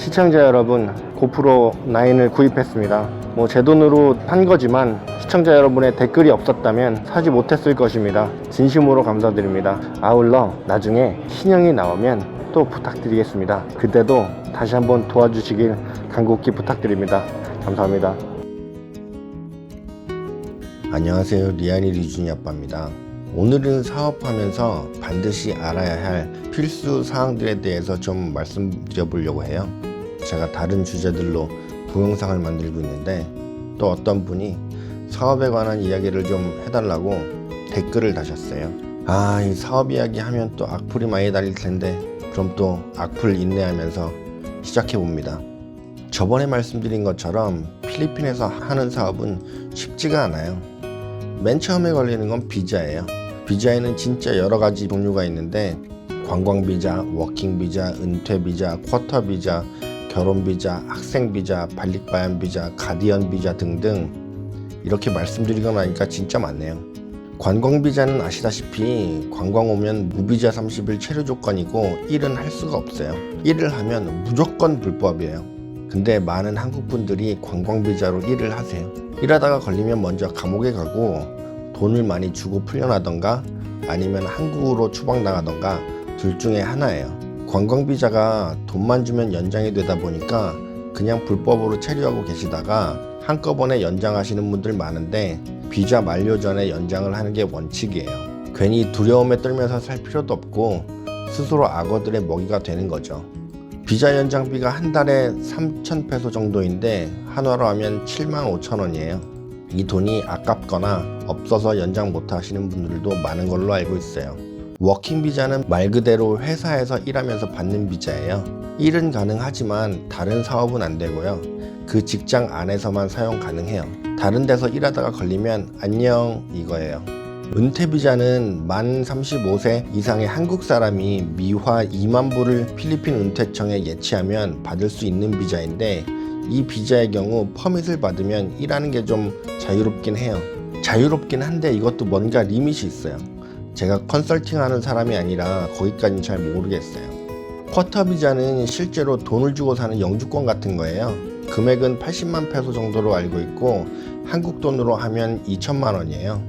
시청자 여러분, 고프로 9을 구입했습니다. 제 돈으로 산 거지만 시청자 여러분의 댓글이 없었다면 사지 못했을 것입니다. 진심으로 감사드립니다. 아울러 나중에 신형이 나오면 또 부탁드리겠습니다. 그때도 다시 한번 도와주시길 간곡히 부탁드립니다. 감사합니다. 안녕하세요, 리안이 리준이 아빠입니다. 오늘은 사업하면서 반드시 알아야 할 필수 사항들에 대해서 좀 말씀드려 보려고 해요. 제가 다른 주제들로 동영상을 만들고 있는데 또 어떤 분이 사업에 관한 이야기를 좀 해달라고 댓글을 다셨어요. 이 사업 이야기 하면 또 악플이 많이 달릴 텐데 그럼 또 악플 인내하면서 시작해 봅니다. 저번에 말씀드린 것처럼 필리핀에서 하는 사업은 쉽지가 않아요. 맨 처음에 걸리는 건 비자예요. 비자에는 진짜 여러 가지 종류가 있는데 관광비자, 워킹비자, 은퇴비자, 쿼터비자, 결혼비자, 학생비자, 발릭바얀비자, 가디언비자 등등 이렇게 말씀드리고 나니까 진짜 많네요. 관광비자는 아시다시피 관광 오면 무비자 30일 체류 조건이고 일은 할 수가 없어요. 일을 하면 무조건 불법이에요. 근데 많은 한국분들이 관광비자로 일을 하세요. 일하다가 걸리면 먼저 감옥에 가고 돈을 많이 주고 풀려나던가 아니면 한국으로 추방당하던가 둘 중에 하나예요. 관광비자가 돈만 주면 연장이 되다 보니까 그냥 불법으로 체류하고 계시다가 한꺼번에 연장하시는 분들 많은데 비자 만료 전에 연장을 하는 게 원칙이에요. 괜히 두려움에 떨면서 살 필요도 없고 스스로 악어들의 먹이가 되는 거죠. 비자 연장비가 한 달에 3,000페소 정도인데 한화로 하면 75,000원이에요. 이 돈이 아깝거나 없어서 연장 못 하시는 분들도 많은 걸로 알고 있어요. 워킹 비자는 말 그대로 회사에서 일하면서 받는 비자예요. 일은 가능하지만 다른 사업은 안 되고요. 그 직장 안에서만 사용 가능해요. 다른 데서 일하다가 걸리면 안녕 이거예요. 은퇴 비자는 만 35세 이상의 한국 사람이 미화 2만 불을 필리핀 은퇴청에 예치하면 받을 수 있는 비자인데 이 비자의 경우 퍼밋을 받으면 일하는 게 좀 자유롭긴 해요. 자유롭긴 한데 이것도 뭔가 리밋이 있어요. 제가 컨설팅하는 사람이 아니라 거기까지는 잘 모르겠어요. 쿼터 비자는 실제로 돈을 주고 사는 영주권 같은 거예요. 금액은 80만 페소 정도로 알고 있고 한국 돈으로 하면 2천만 원이에요.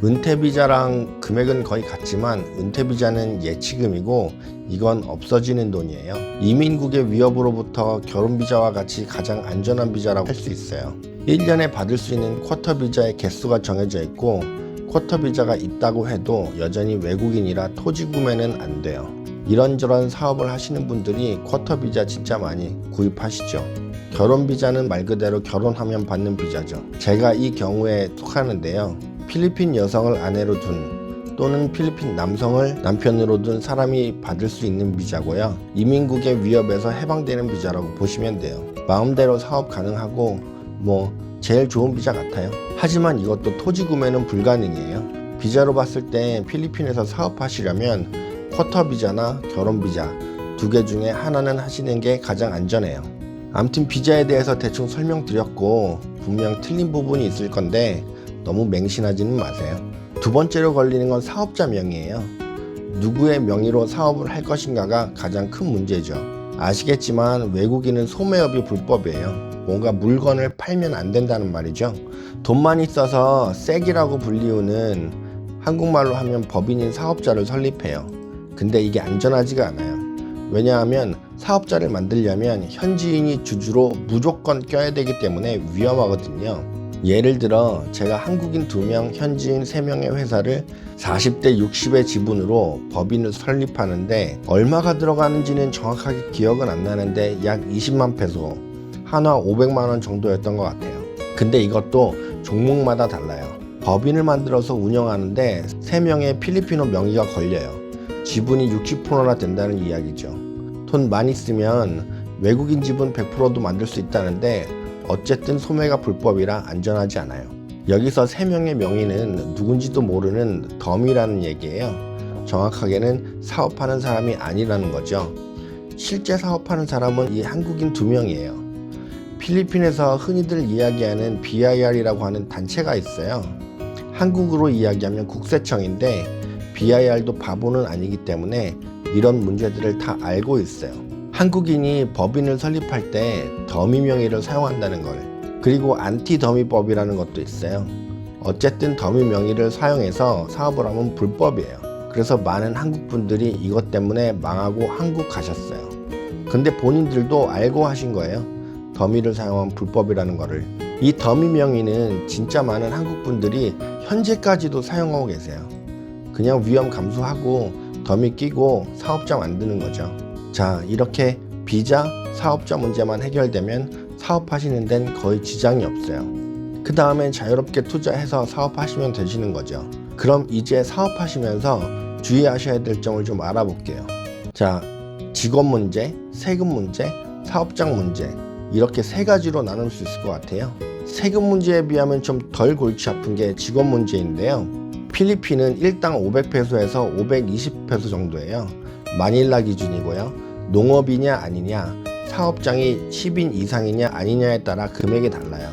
은퇴 비자랑 금액은 거의 같지만 은퇴 비자는 예치금이고 이건 없어지는 돈이에요. 이민국의 위협으로부터 결혼 비자와 같이 가장 안전한 비자라고 할 수 있어요. 1년에 받을 수 있는 쿼터 비자의 개수가 정해져 있고 쿼터 비자가 있다고 해도 여전히 외국인이라 토지 구매는 안 돼요. 이런저런 사업을 하시는 분들이 쿼터 비자 진짜 많이 구입하시죠. 결혼 비자는 말 그대로 결혼하면 받는 비자죠. 제가 이 경우에 속하는데요. 필리핀 여성을 아내로 둔 또는 필리핀 남성을 남편으로 둔 사람이 받을 수 있는 비자고요. 이민국의 위협에서 해방되는 비자라고 보시면 돼요. 마음대로 사업 가능하고 제일 좋은 비자 같아요. 하지만 이것도 토지 구매는 불가능해요. 비자로 봤을 때 필리핀에서 사업하시려면 쿼터 비자나 결혼 비자 두 개 중에 하나는 하시는 게 가장 안전해요. 아무튼 비자에 대해서 대충 설명드렸고 분명 틀린 부분이 있을 건데 너무 맹신하지는 마세요. 두 번째로 걸리는 건 사업자 명의예요. 누구의 명의로 사업을 할 것인가가 가장 큰 문제죠. 아시겠지만 외국인은 소매업이 불법이에요. 뭔가 물건을 팔면 안 된다는 말이죠. 돈만 있어서 쌔기라고 불리우는 한국말로 하면 법인인 사업자를 설립해요. 근데 이게 안전하지가 않아요. 왜냐하면 사업자를 만들려면 현지인이 주주로 무조건 껴야 되기 때문에 위험하거든요. 예를 들어 제가 한국인 2명, 현지인 3명의 회사를 40대 60의 지분으로 법인을 설립하는데 얼마가 들어가는지는 정확하게 기억은 안 나는데 약 20만 페소, 한화 500만 원 정도였던 것 같아요. 근데 이것도 종목마다 달라요. 법인을 만들어서 운영하는데 3명의 필리핀어 명의가 걸려요. 지분이 60%나 된다는 이야기죠. 돈 많이 쓰면 외국인 지분 100%도 만들 수 있다는데 어쨌든 소매가 불법이라 안전하지 않아요. 여기서 3명의 명의는 누군지도 모르는 덤이라는 얘기예요. 정확하게는 사업하는 사람이 아니라는 거죠. 실제 사업하는 사람은 이 한국인 2명이에요. 필리핀에서 흔히들 이야기하는 BIR이라고 하는 단체가 있어요. 한국으로 이야기하면 국세청인데 BIR도 바보는 아니기 때문에 이런 문제들을 다 알고 있어요. 한국인이 법인을 설립할 때 더미 명의를 사용한다는 걸, 그리고 안티 더미법이라는 것도 있어요. 어쨌든 더미 명의를 사용해서 사업을 하면 불법이에요. 그래서 많은 한국 분들이 이것 때문에 망하고 한국 가셨어요. 근데 본인들도 알고 하신 거예요. 더미를 사용한 불법이라는 거를. 이 더미 명의는 진짜 많은 한국 분들이 현재까지도 사용하고 계세요. 그냥 위험 감수하고 더미 끼고 사업자 만드는 거죠. 자, 이렇게 비자, 사업자 문제만 해결되면 사업하시는 데는 거의 지장이 없어요. 그 다음엔 자유롭게 투자해서 사업하시면 되시는 거죠. 그럼 이제 사업하시면서 주의하셔야 될 점을 좀 알아볼게요. 자, 직원 문제, 세금 문제, 사업장 문제, 이렇게 세 가지로 나눌 수 있을 것 같아요. 세금 문제에 비하면 좀 덜 골치 아픈 게 직원 문제인데요. 필리핀은 일당 500페소에서 520페소 정도예요. 마닐라 기준이고요. 농업이냐 아니냐, 사업장이 10인 이상이냐 아니냐에 따라 금액이 달라요.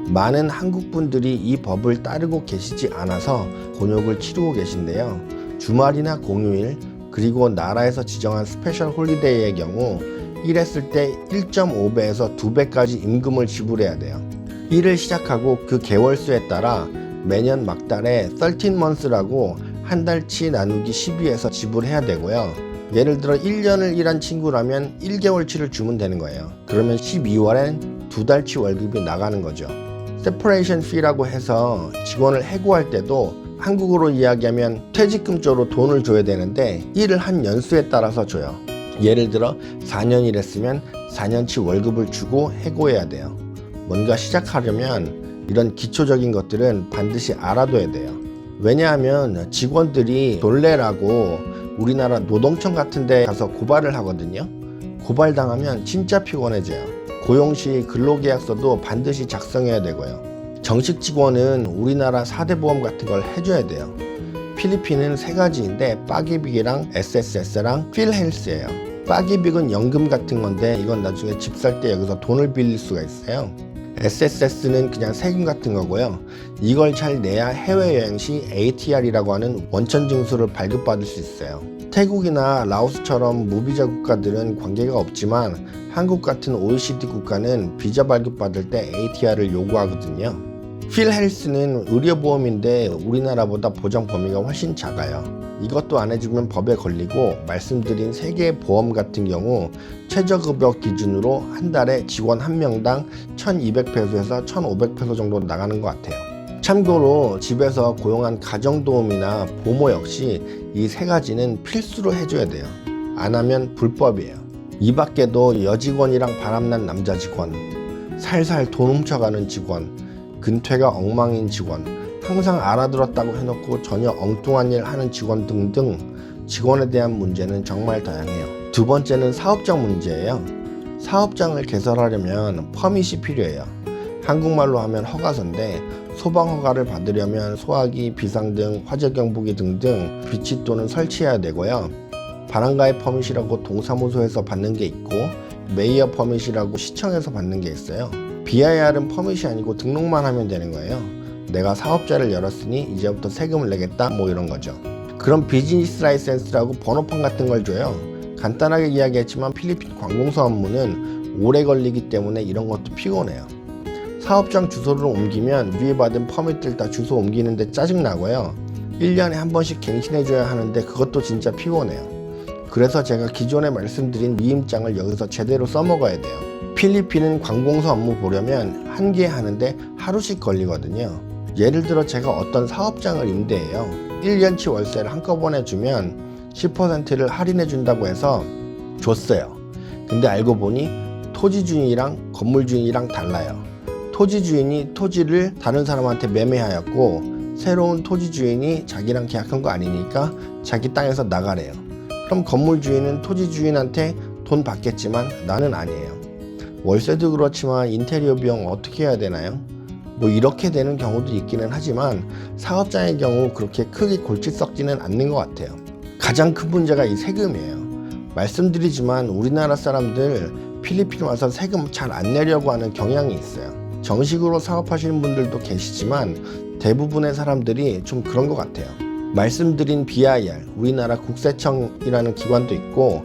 많은 한국 분들이 이 법을 따르고 계시지 않아서 곤욕을 치르고 계신데요. 주말이나 공휴일, 그리고 나라에서 지정한 스페셜 홀리데이의 경우 일했을 때 1.5배에서 2배까지 임금을 지불해야 돼요. 일을 시작하고 그 개월수에 따라 매년 막달에 13months라고 한 달치 나누기 12에서 지불해야 되고요. 예를 들어 1년을 일한 친구라면 1개월치를 주면 되는 거예요. 그러면 12월엔 2달치 월급이 나가는 거죠. 세퍼레이션 피라고 해서 직원을 해고할 때도 한국으로 이야기하면 퇴직금 쪽으로 돈을 줘야 되는데 일을 한 연수에 따라서 줘요. 예를 들어 4년 일했으면 4년치 월급을 주고 해고해야 돼요. 뭔가 시작하려면 이런 기초적인 것들은 반드시 알아둬야 돼요. 왜냐하면 직원들이 놀래라고 우리나라 노동청 같은 데 가서 고발을 하거든요. 고발당하면 진짜 피곤해져요. 고용시 근로계약서도 반드시 작성해야 되고요. 정식 직원은 우리나라 4대 보험 같은 걸 해줘야 돼요. 필리핀은 세 가지인데 빠기빅이랑 SSS랑 필헬스예요. 빠기빅은 연금 같은 건데 이건 나중에 집 살 때 여기서 돈을 빌릴 수가 있어요. SSS는 그냥 세금 같은 거고요. 이걸 잘 내야 해외여행 시 ATR이라고 하는 원천 징수를 발급받을 수 있어요. 태국이나 라오스처럼 무비자 국가들은 관계가 없지만 한국 같은 OECD 국가는 비자 발급받을 때 ATR을 요구하거든요. 필헬스는 의료보험인데 우리나라보다 보장 범위가 훨씬 작아요. 이것도 안 해주면 법에 걸리고 말씀드린 3개의 보험 같은 경우 최저급여 기준으로 한 달에 직원 한 명당 1200페소에서 1500페소 정도 나가는 것 같아요. 참고로 집에서 고용한 가정도우미나 보모 역시 이 세 가지는 필수로 해줘야 돼요. 안 하면 불법이에요. 이 밖에도 여직원이랑 바람난 남자 직원, 살살 돈 훔쳐가는 직원, 근태가 엉망인 직원, 항상 알아들었다고 해놓고 전혀 엉뚱한 일 하는 직원 등등 직원에 대한 문제는 정말 다양해요. 두 번째는 사업장 문제예요. 사업장을 개설하려면 퍼밋이 필요해요. 한국말로 하면 허가서인데 소방 허가를 받으려면 소화기, 비상등, 화재경보기 등등 비치 또는 설치해야 되고요. 바람가해 퍼밋이라고 동사무소에서 받는 게 있고 메이어 퍼밋이라고 시청에서 받는 게 있어요. BIR은 퍼밋이 아니고 등록만 하면 되는 거예요. 내가 사업자를 열었으니 이제부터 세금을 내겠다 뭐 이런 거죠. 그럼 비즈니스 라이센스라고 번호판 같은 걸 줘요. 간단하게 이야기했지만 필리핀 관공서 업무는 오래 걸리기 때문에 이런 것도 피곤해요. 사업장 주소를 옮기면 위에 받은 퍼밋들 다 주소 옮기는데 짜증나고요. 1년에 한 번씩 갱신해줘야 하는데 그것도 진짜 피곤해요. 그래서 제가 기존에 말씀드린 미임장을 여기서 제대로 써먹어야 돼요. 필리핀은 관공서 업무 보려면 한 개 하는데 하루씩 걸리거든요. 예를 들어 제가 어떤 사업장을 임대해요. 1년치 월세를 한꺼번에 주면 10%를 할인해 준다고 해서 줬어요. 근데 알고 보니 토지 주인이랑 건물 주인이랑 달라요. 토지 주인이 토지를 다른 사람한테 매매하였고 새로운 토지 주인이 자기랑 계약한 거 아니니까 자기 땅에서 나가래요. 그럼 건물 주인은 토지 주인한테 돈 받겠지만 나는 아니에요. 월세도 그렇지만 인테리어 비용 어떻게 해야 되나요? 뭐 이렇게 되는 경우도 있기는 하지만 사업장의 경우 그렇게 크게 골치 썩지는 않는 것 같아요. 가장 큰 문제가 이 세금이에요. 말씀드리지만 우리나라 사람들 필리핀 와서 세금 잘 안 내려고 하는 경향이 있어요. 정식으로 사업하시는 분들도 계시지만 대부분의 사람들이 좀 그런 것 같아요. 말씀드린 BIR, 우리나라 국세청이라는 기관도 있고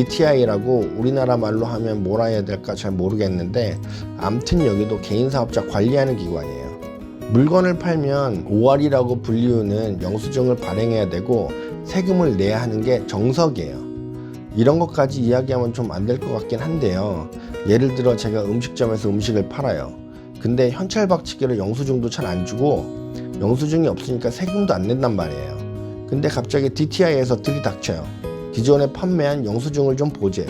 DTI라고 우리나라 말로 하면 뭐라 해야 될까 잘 모르겠는데 암튼 여기도 개인 사업자 관리하는 기관이에요. 물건을 팔면 5할이라고 불리우는 영수증을 발행해야 되고 세금을 내야 하는 게 정석이에요. 이런 것까지 이야기하면 좀 안 될 것 같긴 한데요. 예를 들어 제가 음식점에서 음식을 팔아요. 근데 현찰박치기로 영수증도 잘 안 주고 영수증이 없으니까 세금도 안 낸단 말이에요. 근데 갑자기 DTI에서 들이닥쳐요. 기존에 판매한 영수증을 좀 보재요.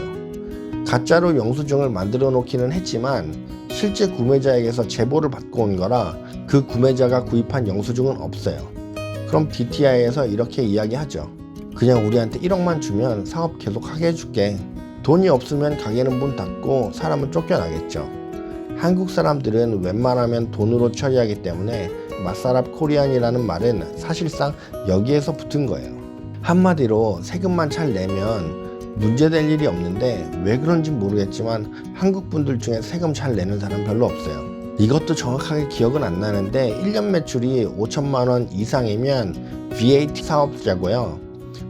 가짜로 영수증을 만들어 놓기는 했지만 실제 구매자에게서 제보를 받고 온 거라 그 구매자가 구입한 영수증은 없어요. 그럼 DTI에서 이렇게 이야기하죠. 그냥 우리한테 1억만 주면 사업 계속 하게 해줄게. 돈이 없으면 가게는 문 닫고 사람은 쫓겨나겠죠. 한국 사람들은 웬만하면 돈으로 처리하기 때문에 마사랍 코리안이라는 말은 사실상 여기에서 붙은 거예요. 한마디로 세금만 잘 내면 문제될 일이 없는데 왜 그런지 모르겠지만 한국 분들 중에 세금 잘 내는 사람 별로 없어요. 이것도 정확하게 기억은 안 나는데 1년 매출이 5천만 원 이상이면 VAT 사업자고요.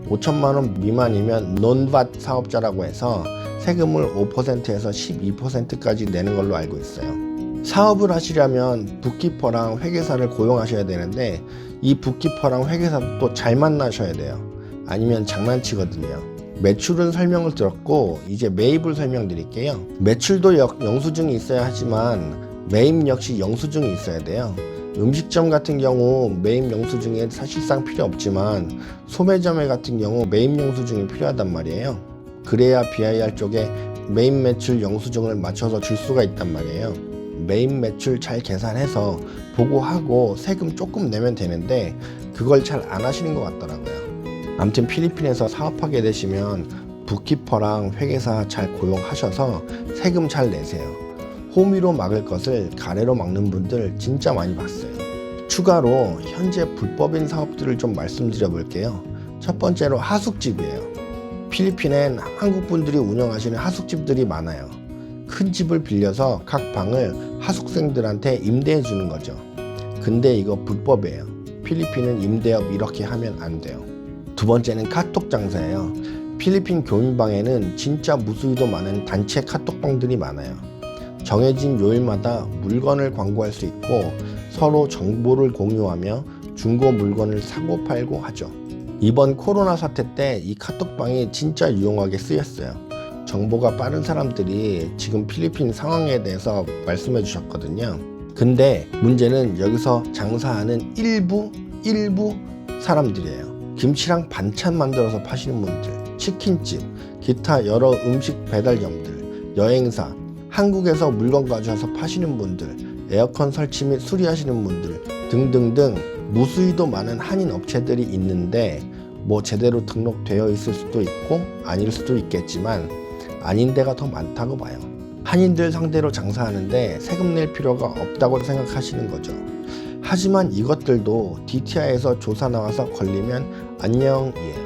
5천만 원 미만이면 논VAT 사업자라고 해서 세금을 5%에서 12%까지 내는 걸로 알고 있어요. 사업을 하시려면 북키퍼랑 회계사를 고용하셔야 되는데 이 북키퍼랑 회계사도 또 잘 만나셔야 돼요. 아니면 장난치거든요. 매출은 설명을 들었고 이제 매입을 설명드릴게요. 매출도 영수증이 있어야 하지만 매입 역시 영수증이 있어야 돼요. 음식점 같은 경우 매입 영수증이 사실상 필요 없지만 소매점회 같은 경우 매입 영수증이 필요하단 말이에요. 그래야 BIR 쪽에 매입 매출 영수증을 맞춰서 줄 수가 있단 말이에요. 매입 매출 잘 계산해서 보고하고 세금 조금 내면 되는데 그걸 잘 안 하시는 것 같더라고요. 아무튼 필리핀에서 사업하게 되시면 북키퍼랑 회계사 잘 고용하셔서 세금 잘 내세요. 호미로 막을 것을 가래로 막는 분들 진짜 많이 봤어요. 추가로 현재 불법인 사업들을 좀 말씀드려 볼게요. 첫 번째로 하숙집이에요. 필리핀엔 한국 분들이 운영하시는 하숙집들이 많아요. 큰 집을 빌려서 각 방을 하숙생들한테 임대해 주는 거죠. 근데 이거 불법이에요. 필리핀은 임대업 이렇게 하면 안 돼요. 두 번째는 카톡 장사예요. 필리핀 교민방에는 진짜 무수히도 많은 단체 카톡방들이 많아요. 정해진 요일마다 물건을 광고할 수 있고 서로 정보를 공유하며 중고 물건을 사고 팔고 하죠. 이번 코로나 사태 때 이 카톡방이 진짜 유용하게 쓰였어요. 정보가 빠른 사람들이 지금 필리핀 상황에 대해서 말씀해 주셨거든요. 근데 문제는 여기서 장사하는 일부 사람들이에요. 김치랑 반찬 만들어서 파시는 분들, 치킨집, 기타 여러 음식 배달점들, 여행사, 한국에서 물건 가져와서 파시는 분들, 에어컨 설치 및 수리하시는 분들 등등등 무수히도 많은 한인 업체들이 있는데 뭐 제대로 등록되어 있을 수도 있고 아닐 수도 있겠지만 아닌 데가 더 많다고 봐요. 한인들 상대로 장사하는데 세금 낼 필요가 없다고 생각하시는 거죠. 하지만 이것들도 DTI에서 조사 나와서 걸리면 안녕이에요.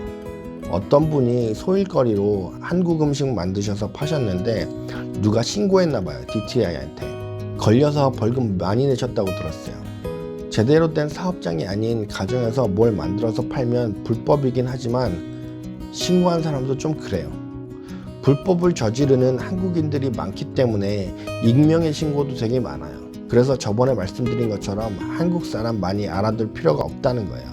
어떤 분이 소일거리로 한국 음식 만드셔서 파셨는데 누가 신고했나 봐요. DTI한테. 걸려서 벌금 많이 내셨다고 들었어요. 제대로 된 사업장이 아닌 가정에서 뭘 만들어서 팔면 불법이긴 하지만 신고한 사람도 좀 그래요. 불법을 저지르는 한국인들이 많기 때문에 익명의 신고도 되게 많아요. 그래서 저번에 말씀드린 것처럼 한국 사람 많이 알아둘 필요가 없다는 거예요.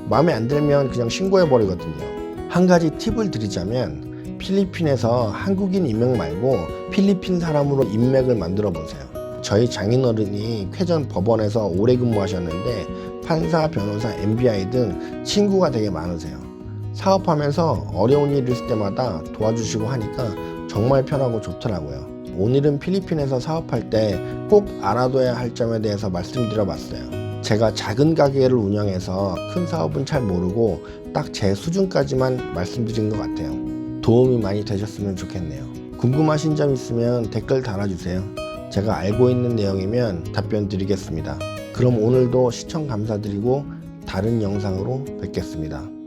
마음에 안 들면 그냥 신고해버리거든요. 한 가지 팁을 드리자면 필리핀에서 한국인 임명 말고 필리핀 사람으로 인맥을 만들어 보세요. 저희 장인어른이 쾌전 법원에서 오래 근무하셨는데 판사, 변호사, MBI 등 친구가 되게 많으세요. 사업하면서 어려운 일 있을 때마다 도와주시고 하니까 정말 편하고 좋더라고요. 오늘은 필리핀에서 사업할 때 꼭 알아둬야 할 점에 대해서 말씀드려 봤어요. 제가 작은 가게를 운영해서 큰 사업은 잘 모르고 딱 제 수준까지만 말씀드린 것 같아요. 도움이 많이 되셨으면 좋겠네요. 궁금하신 점 있으면 댓글 달아주세요. 제가 알고 있는 내용이면 답변 드리겠습니다. 그럼 오늘도 시청 감사드리고 다른 영상으로 뵙겠습니다.